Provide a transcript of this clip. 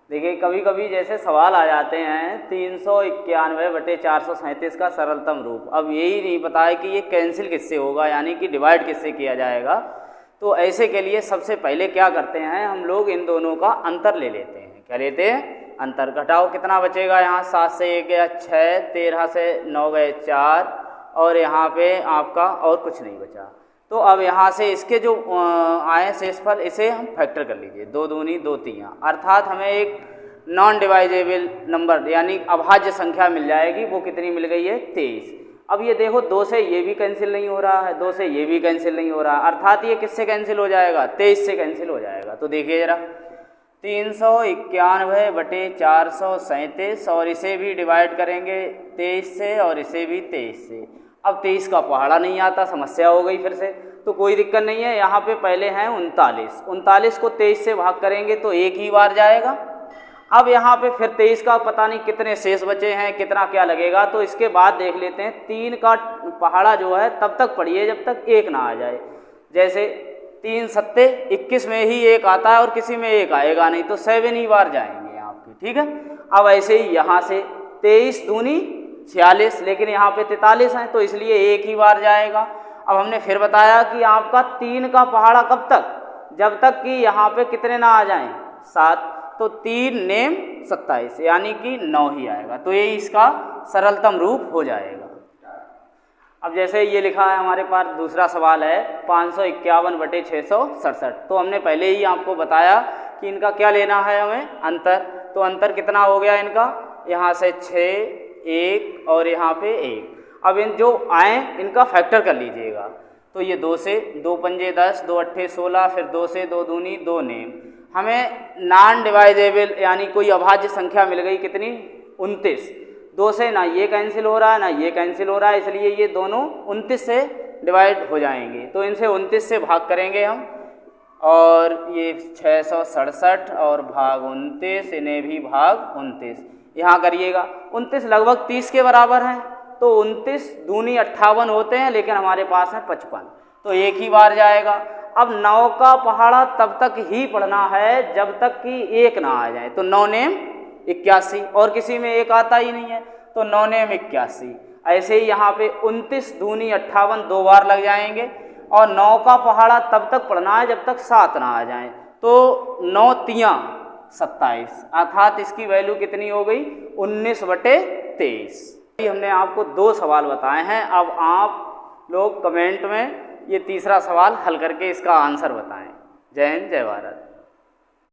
देखिए कभी कभी जैसे सवाल आ जाते हैं 391/437 का सरलतम रूप। अब यही नहीं पता है कि ये कैंसिल किससे होगा, यानी कि डिवाइड किससे किया जाएगा। तो ऐसे के लिए सबसे पहले क्या करते हैं हम लोग, इन दोनों का अंतर ले लेते हैं। क्या लेते हैं? अंतर। घटाओ, कितना बचेगा यहाँ? 7 से 1 गया 6, 13 से 9 गए 4, और यहाँ पे आपका और कुछ नहीं बचा। तो अब यहाँ से इसके जो आए शेषफल, इसे हम फैक्टर कर लीजिए। 2 दूनी 2 तियाँ, अर्थात हमें एक नॉन डिवाइजेबल नंबर यानी अभाज्य संख्या मिल जाएगी। वो कितनी मिल गई है? 23। अब ये देखो 2 से ये भी कैंसिल नहीं हो रहा है, 2 से ये भी कैंसिल नहीं हो रहा, अर्थात ये किससे कैंसिल हो जाएगा? 23 से कैंसिल हो जाएगा। तो देखिए जरा, 391/437, और इसे भी डिवाइड करेंगे 23 से और इसे भी 23 से। अब 23 का पहाड़ा नहीं आता, समस्या हो गई फिर से। तो कोई दिक्कत नहीं है, यहाँ पे पहले हैं 39 को 23 से भाग करेंगे तो एक ही बार जाएगा। अब यहाँ पे फिर 23 का पता नहीं कितने शेष बचे हैं, कितना क्या लगेगा। तो इसके बाद देख लेते हैं, 3 का पहाड़ा जो है तब तक पढ़िए जब तक 1 ना आ जाए। जैसे 3 सत्ते 21 में ही 1 आता है और किसी में 1 आएगा नहीं, तो 7 ही बार जाएंगे आपके, ठीक है। अब ऐसे ही यहाँ से 23 दूनी 46, लेकिन यहाँ पे 43 हैं तो इसलिए 1 ही बार जाएगा। अब हमने फिर बताया कि आपका 3 का पहाड़ा कब तक? जब तक कि यहाँ पे कितने ना आ जाएं? 7। तो 3 नेम 27, यानी कि 9 ही आएगा। तो ये इसका सरलतम रूप हो जाएगा। अब जैसे ये लिखा है हमारे पास, दूसरा सवाल है 551/667। तो हमने पहले ही आपको बताया कि इनका क्या लेना है हमें? अंतर। तो अंतर कितना हो गया इनका? यहाँ से 6, 1 और यहाँ पे 1। अब इन जो आए इनका फैक्टर कर लीजिएगा। तो ये 2 से 2 पंजे 10, 2 अट्ठे 16, फिर 2 से 2 दूनी 2 नेम। हमें नॉन डिवाइजेबल यानी कोई अभाज्य संख्या मिल गई, कितनी? 29। 2 से ना ये कैंसिल हो रहा है ना ये कैंसिल हो रहा है, इसलिए ये दोनों 29 से डिवाइड हो जाएंगे। तो इनसे 29 से भाग करेंगे हम, और ये 667 और भाग 29, इन्हें भी भाग 29। यहाँ करिएगा, 29 लगभग 30 के बराबर हैं। तो 29 दूनी 58 होते हैं, लेकिन हमारे पास है 55, तो एक ही बार जाएगा। अब 9 का पहाड़ा तब तक ही पढ़ना है जब तक कि 1 ना आ जाए। तो 9 नेम 81, और किसी में 1 आता ही नहीं है, तो 9 नेम 81। ऐसे ही यहाँ पे 29 दूनी 58 2 बार लग जाएंगे, और 9 का पहाड़ा तब तक पढ़ना है जब तक 7 ना आ जाए। तो 9 तियाँ 27, अर्थात इसकी वैल्यू कितनी हो गई? 19/23। हमने आपको 2 सवाल बताए हैं। अब आप लोग कमेंट में ये तीसरा सवाल हल करके इसका आंसर बताएं। जय हिंद, जय भारत।